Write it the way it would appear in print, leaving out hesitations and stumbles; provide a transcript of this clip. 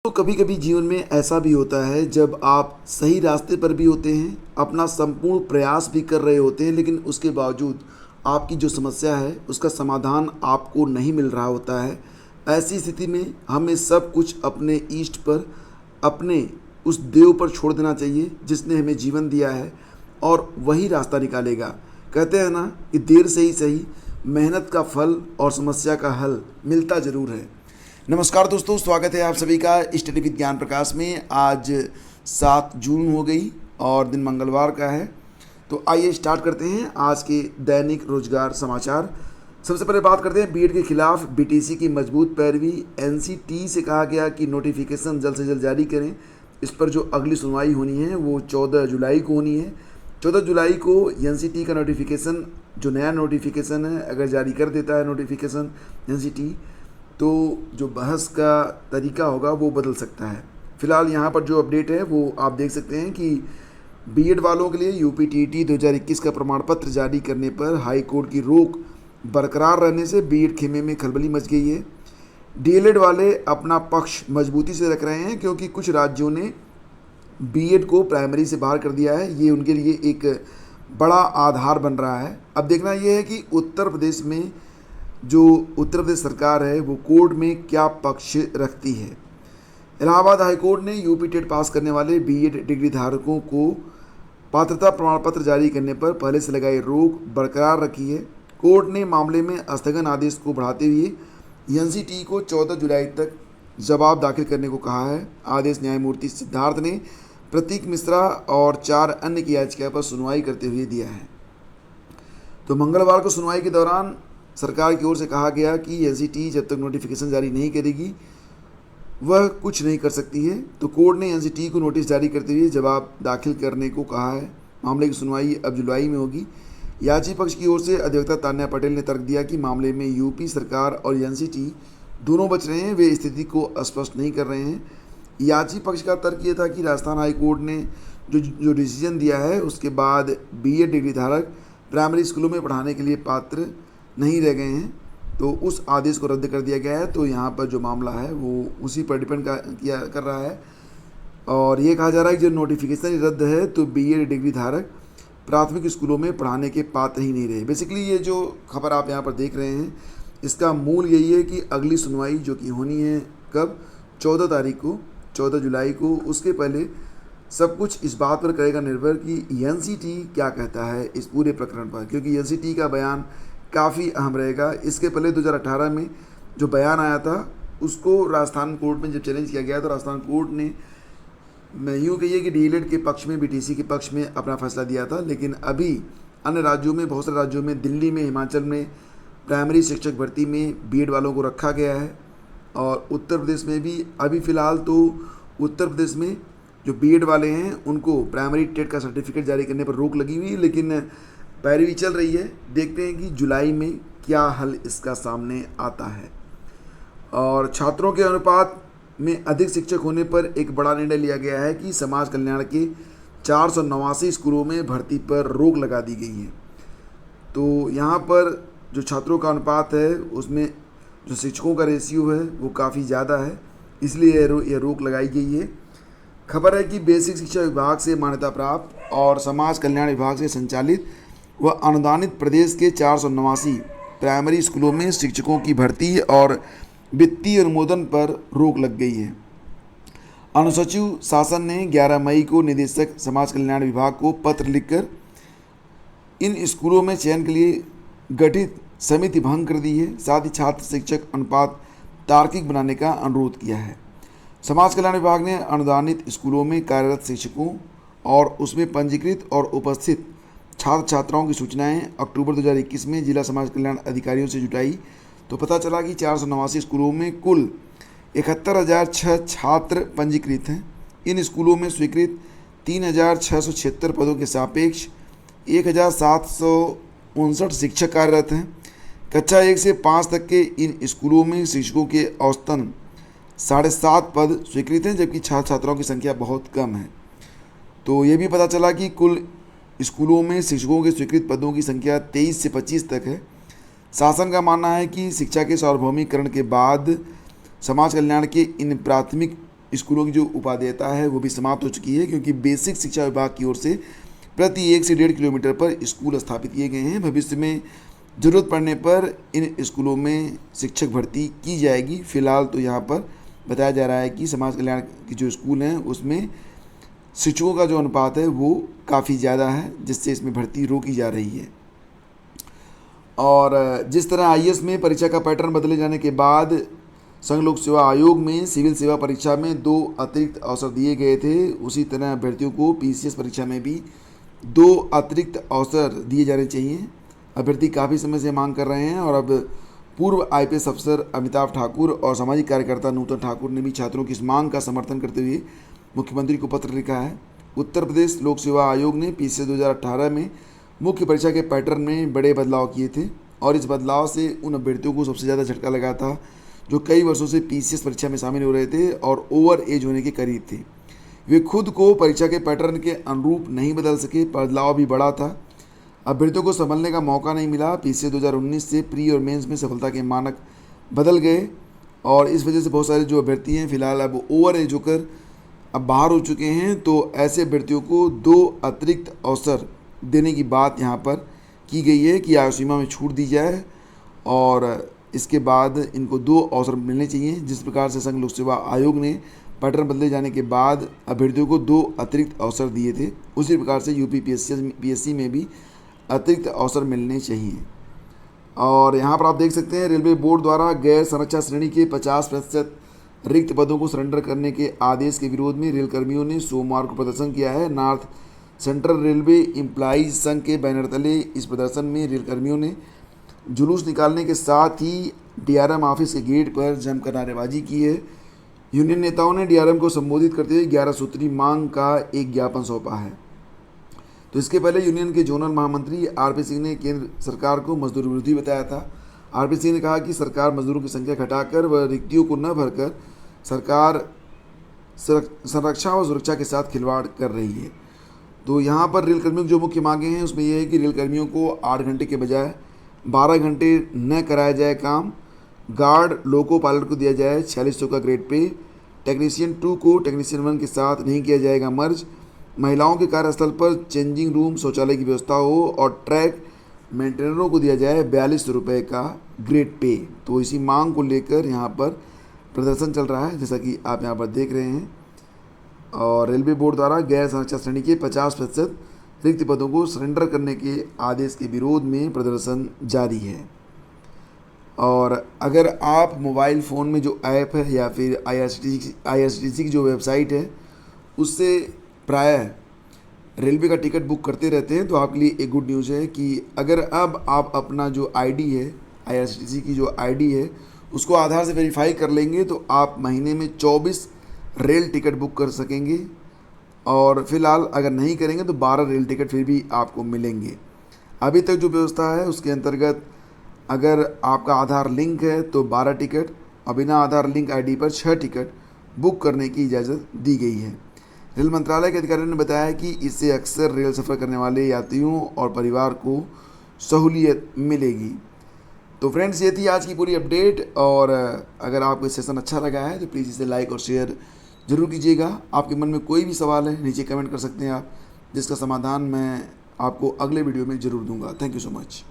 तो कभी कभी जीवन में ऐसा भी होता है जब आप सही रास्ते पर भी होते हैं, अपना संपूर्ण प्रयास भी कर रहे होते हैं, लेकिन उसके बावजूद आपकी जो समस्या है उसका समाधान आपको नहीं मिल रहा होता है। ऐसी स्थिति में हमें सब कुछ अपने ईष्ट पर, अपने उस देव पर छोड़ देना चाहिए जिसने हमें जीवन दिया है, और वही रास्ता निकालेगा। कहते हैं ना कि देर से ही सही, मेहनत का फल और समस्या का हल मिलता ज़रूर है। नमस्कार दोस्तों, स्वागत है आप सभी का स्टडी विद ज्ञान प्रकाश में। आज 7 जून हो गई और दिन मंगलवार का है। तो आइए स्टार्ट करते हैं आज के दैनिक रोजगार समाचार। सबसे पहले बात करते हैं बीएड के खिलाफ बीटीसी की मजबूत पैरवी। एनसीटी से कहा गया कि नोटिफिकेशन जल्द से जल्द जारी करें। इस पर जो अगली सुनवाई होनी है वो 14 जुलाई को होनी है। 14 जुलाई को एनसीटी का नोटिफिकेशन, जो नया नोटिफिकेशन है, अगर जारी कर देता है नोटिफिकेशन एनसीटी, तो जो बहस का तरीका होगा वो बदल सकता है। फ़िलहाल यहाँ पर जो अपडेट है वो आप देख सकते हैं कि बीएड वालों के लिए यूपीटीटी 2021 का प्रमाण पत्र जारी करने पर हाई कोर्ट की रोक बरकरार रहने से बीएड खेमे में खलबली मच गई है। डीएलएड वाले अपना पक्ष मजबूती से रख रहे हैं क्योंकि कुछ राज्यों ने बीएड को प्राइमरी से बाहर कर दिया है। ये उनके लिए एक बड़ा आधार बन रहा है। अब देखना ये है कि उत्तर प्रदेश में जो उत्तर प्रदेश सरकार है वो कोर्ट में क्या पक्ष रखती है। इलाहाबाद हाईकोर्ट ने यूपी टेट पास करने वाले बीएड डिग्री धारकों को पात्रता प्रमाण पत्र जारी करने पर पहले से लगाई रोक बरकरार रखी है। कोर्ट ने मामले में स्थगन आदेश को बढ़ाते हुए एनसीटी को 14 जुलाई तक जवाब दाखिल करने को कहा है। आदेश न्यायमूर्ति सिद्धार्थ ने प्रतीक मिश्रा और 4 अन्य की याचिका पर सुनवाई करते हुए दिया है। तो मंगलवार को सुनवाई के दौरान सरकार की ओर से कहा गया कि एनसीटी जब तक नोटिफिकेशन जारी नहीं करेगी वह कुछ नहीं कर सकती है। तो कोर्ट ने एनसीटी को नोटिस जारी करते हुए जवाब दाखिल करने को कहा है। मामले की सुनवाई अब जुलाई में होगी। याची पक्ष की ओर से अधिवक्ता तान्या पटेल ने तर्क दिया कि मामले में यूपी सरकार और एनसीटी दोनों बच रहे हैं, वे स्थिति को स्पष्ट नहीं कर रहे हैं। याची पक्ष का तर्क ये था कि राजस्थान हाई कोर्ट ने जो डिसीजन दिया है उसके बाद बीएड डिग्री धारक प्राइमरी स्कूलों में पढ़ाने के लिए पात्र नहीं रह गए हैं, तो उस आदेश को रद्द कर दिया गया है। तो यहाँ पर जो मामला है वो उसी पर डिपेंड कर रहा है। और ये कहा जा रहा है कि जो नोटिफिकेशन रद्द है तो बीएड डिग्री धारक प्राथमिक स्कूलों में पढ़ाने के पात्र ही नहीं रहे। बेसिकली ये जो खबर आप यहाँ पर देख रहे हैं इसका मूल यही है कि अगली सुनवाई जो कि होनी है कब, 14 तारीख को, 14 जुलाई को, उसके पहले सब कुछ इस बात पर करेगा निर्भर कि एनसीटी क्या कहता है इस पूरे प्रकरण पर, क्योंकि एनसीटी का बयान काफ़ी अहम रहेगा। इसके पहले 2018 में जो बयान आया था उसको राजस्थान कोर्ट में जब चैलेंज किया गया तो राजस्थान कोर्ट ने, मैं यूँ कहिए कि डीएलएड के पक्ष में, बीटीसी के पक्ष में अपना फैसला दिया था। लेकिन अभी अन्य राज्यों में, बहुत सारे राज्यों में, दिल्ली में, हिमाचल में प्राइमरी शिक्षक भर्ती में बीएड वालों को रखा गया है। और उत्तर प्रदेश में भी अभी फ़िलहाल तो उत्तर प्रदेश में जो बीएड वाले हैं उनको प्राइमरी टेट का सर्टिफिकेट जारी करने पर रोक लगी हुई है, लेकिन पैरवी चल रही है। देखते हैं कि जुलाई में क्या हल इसका सामने आता है। और छात्रों के अनुपात में अधिक शिक्षक होने पर एक बड़ा निर्णय लिया गया है कि समाज कल्याण के 489 स्कूलों में भर्ती पर रोक लगा दी गई है। तो यहाँ पर जो छात्रों का अनुपात है उसमें जो शिक्षकों का रेशियो है वो काफ़ी ज़्यादा है, इसलिए यह रोक लगाई गई है। खबर है कि बेसिक शिक्षा विभाग से मान्यता प्राप्त और समाज कल्याण विभाग से संचालित व अनुदानित प्रदेश के 489 प्राइमरी स्कूलों में शिक्षकों की भर्ती और वित्तीय अनुमोदन पर रोक लग गई है। अनुसचिव शासन ने 11 मई को निदेशक समाज कल्याण विभाग को पत्र लिखकर इन स्कूलों में चयन के लिए गठित समिति भंग कर दी है। साथ ही छात्र शिक्षक अनुपात तार्किक बनाने का अनुरोध किया है। समाज कल्याण विभाग ने अनुदानित स्कूलों में कार्यरत शिक्षकों और उसमें पंजीकृत और उपस्थित छात्र छात्राओं की सूचनाएं अक्टूबर 2021 में जिला समाज कल्याण अधिकारियों से जुटाई तो पता चला कि 489 स्कूलों में कुल 71,006 छात्र पंजीकृत हैं। इन स्कूलों में स्वीकृत 3,676 पदों के सापेक्ष 1,759 शिक्षक कार्यरत हैं। कक्षा 1 से 5 तक के इन स्कूलों में शिक्षकों के औसतन 7.5 पद स्वीकृत हैं, जबकि छात्र छात्राओं की संख्या बहुत कम है। तो ये भी पता चला कि कुल स्कूलों में शिक्षकों के स्वीकृत पदों की संख्या 23 से 25 तक है। शासन का मानना है कि शिक्षा के सार्वभौमिकरण के बाद समाज कल्याण के इन प्राथमिक स्कूलों की जो उपादेयता है वो भी समाप्त हो चुकी है, क्योंकि बेसिक शिक्षा विभाग की ओर से प्रति 1 से 1.5 किलोमीटर पर स्कूल स्थापित किए गए हैं। भविष्य में ज़रूरत पड़ने पर इन स्कूलों में शिक्षक भर्ती की जाएगी। फ़िलहाल तो यहाँ पर बताया जा रहा है कि समाज कल्याण की जो स्कूल हैं उसमें शिक्षकों का जो अनुपात है वो काफ़ी ज़्यादा है, जिससे इसमें भर्ती रोकी जा रही है। और जिस तरह आईएएस में परीक्षा का पैटर्न बदले जाने के बाद संघ लोक सेवा आयोग में सिविल सेवा परीक्षा में 2 अतिरिक्त अवसर दिए गए थे, उसी तरह अभ्यर्थियों को पीसीएस परीक्षा में भी 2 अतिरिक्त अवसर दिए जाने चाहिए। अभ्यर्थी काफ़ी समय से मांग कर रहे हैं और अब पूर्व आईपीएस अफसर अमिताभ ठाकुर और सामाजिक कार्यकर्ता नूतन ठाकुर ने भी छात्रों की इस मांग का समर्थन करते हुए मुख्यमंत्री को पत्र लिखा है। उत्तर प्रदेश लोक सेवा आयोग ने पीसीएस 2018 में मुख्य परीक्षा के पैटर्न में बड़े बदलाव किए थे और इस बदलाव से उन अभ्यर्थियों को सबसे ज़्यादा झटका लगा था जो कई वर्षों से पीसीएस परीक्षा में शामिल हो रहे थे और ओवर एज होने के करीब थे। वे खुद को परीक्षा के पैटर्न के अनुरूप नहीं बदल सके, बदलाव भी बड़ा था, अभ्यर्थियों को संभलने का मौका नहीं मिला। पीसीएस 2019 से प्री और मेंस में सफलता के मानक बदल गए और इस वजह से बहुत सारे जो अभ्यर्थी हैं फिलहाल अब ओवर एज होकर अब बाहर हो चुके हैं, तो ऐसे अभ्यर्थियों को 2 अतिरिक्त अवसर देने की बात यहाँ पर की गई है कि आयु सीमा में छूट दी जाए और इसके बाद इनको 2 अवसर मिलने चाहिए। जिस प्रकार से संघ लोक सेवा आयोग ने पैटर्न बदले जाने के बाद अभ्यर्थियों को 2 अतिरिक्त अवसर दिए थे, उसी प्रकार से यूपी पीएससी में भी अतिरिक्त अवसर मिलने चाहिए। और यहाँ पर आप देख सकते हैं रेलवे बोर्ड द्वारा गैर संरक्षा श्रेणी के 50% रिक्त पदों को सरेंडर करने के आदेश के विरोध में रेल कर्मियों ने सोमवार को प्रदर्शन किया है। नॉर्थ सेंट्रल रेलवे एम्प्लॉइज संघ के बैनर तले इस प्रदर्शन में रेल कर्मियों ने जुलूस निकालने के साथ ही डीआरएम ऑफिस के गेट पर जमकर नारेबाजी की है। यूनियन नेताओं ने डीआरएम को संबोधित करते हुए 11 सूत्री मांग का एक ज्ञापन सौंपा है। तो इसके पहले यूनियन के जोनल महामंत्री आरपी सिंह ने केंद्र सरकार को मजदूर विरोधी बताया था। आरपी सिंह ने कहा कि सरकार मजदूरों की संख्या घटाकर व रिक्तियों को न भरकर सरकार संरक्षा व सुरक्षा के साथ खिलवाड़ कर रही है। तो यहाँ पर रेल कर्मियों की जो मुख्य मांगें हैं उसमें यह है कि रेल कर्मियों को 8 घंटे के बजाय 12 घंटे न कराया जाए काम, गार्ड लोको पायलट को दिया जाए 4600 का ग्रेड पे, टेक्नीशियन 2 को टेक्नीशियन 1 के साथ नहीं किया जाएगा मर्ज, महिलाओं के कार्यस्थल पर चेंजिंग रूम शौचालय की व्यवस्था हो और ट्रैक मेंटेनरों को दिया जाए 4200 रुपये का ग्रेड पे। तो इसी मांग को लेकर यहाँ पर प्रदर्शन चल रहा है, जैसा कि आप यहाँ पर देख रहे हैं। और रेलवे बोर्ड द्वारा गैर संरक्षा श्रेणी के 50% रिक्त पदों को सरेंडर करने के आदेश के विरोध में प्रदर्शन जारी है। और अगर आप मोबाइल फ़ोन में जो ऐप है या फिर आईआरसीटीसी की जो वेबसाइट है उससे प्रायः रेलवे का टिकट बुक करते रहते हैं, तो आपके लिए एक गुड न्यूज़ है कि अगर अब आप अपना जो आईडी है, आईआरसीटीसी की जो आईडी है उसको आधार से वेरीफाई कर लेंगे तो आप महीने में 24 रेल टिकट बुक कर सकेंगे। और फिलहाल अगर नहीं करेंगे तो 12 रेल टिकट फिर भी आपको मिलेंगे। अभी तक जो व्यवस्था है उसके अंतर्गत अगर आपका आधार लिंक है तो 12 टिकट और बिना आधार लिंक आईडी पर 6 टिकट बुक करने की इजाज़त दी गई है। रेल मंत्रालय के अधिकारियों ने बताया कि इससे अक्सर रेल सफ़र करने वाले यात्रियों और परिवार को सहूलियत मिलेगी। तो फ्रेंड्स, ये थी आज की पूरी अपडेट। और अगर आपको सेशन अच्छा लगा है तो प्लीज़ इसे लाइक और शेयर ज़रूर कीजिएगा। आपके मन में कोई भी सवाल है नीचे कमेंट कर सकते हैं आप, जिसका समाधान मैं आपको अगले वीडियो में ज़रूर दूंगा। Thank you so much.